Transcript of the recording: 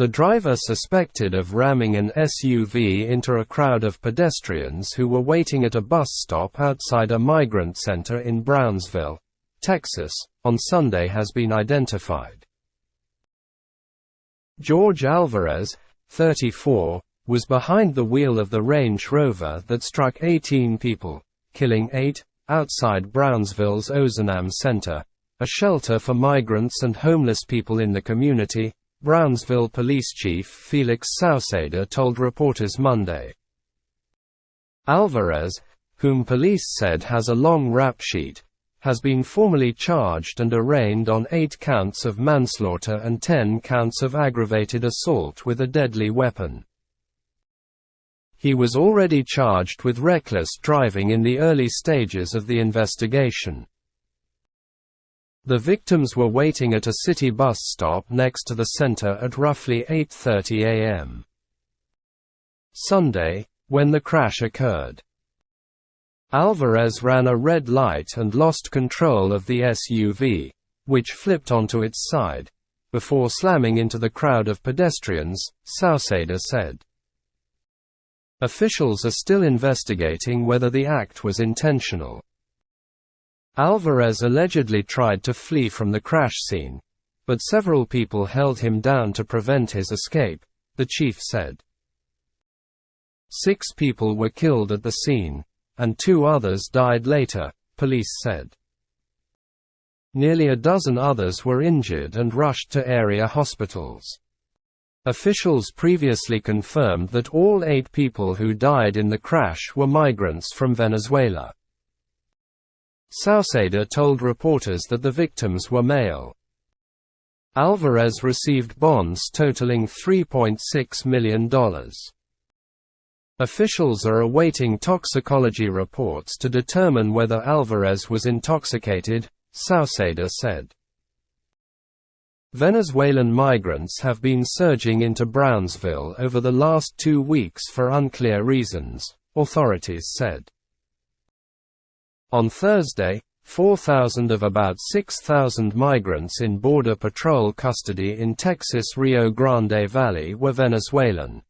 The driver suspected of ramming an SUV into a crowd of pedestrians who were waiting at a bus stop outside a migrant center in Brownsville, Texas, on Sunday has been identified. George Alvarez, 34, was behind the wheel of the Range Rover that struck 18 people, killing 8, outside Brownsville's Ozanam Center, a shelter for migrants and homeless people in the community, Brownsville Police Chief Felix Sauceda told reporters Monday. Alvarez, whom police said has a long rap sheet, has been formally charged and arraigned on 8 counts of manslaughter and 10 counts of aggravated assault with a deadly weapon. He was already charged with reckless driving in the early stages of the investigation. The victims were waiting at a city bus stop next to the center at roughly 8:30 a.m. Sunday, when the crash occurred. Alvarez ran a red light and lost control of the SUV, which flipped onto its side, before slamming into the crowd of pedestrians, Sauceda said. Officials are still investigating whether the act was intentional. Alvarez allegedly tried to flee from the crash scene, but several people held him down to prevent his escape, the chief said. 6 people were killed at the scene, and 2 others died later, police said. Nearly a dozen others were injured and rushed to area hospitals. Officials previously confirmed that all 8 people who died in the crash were migrants from Venezuela. Sauceda told reporters that the victims were male. Alvarez received bonds totaling $3.6 million. Officials are awaiting toxicology reports to determine whether Alvarez was intoxicated, Sauceda said. Venezuelan migrants have been surging into Brownsville over the last 2 weeks for unclear reasons, authorities said. On Thursday, 4,000 of about 6,000 migrants in Border Patrol custody in Texas' Rio Grande Valley were Venezuelan.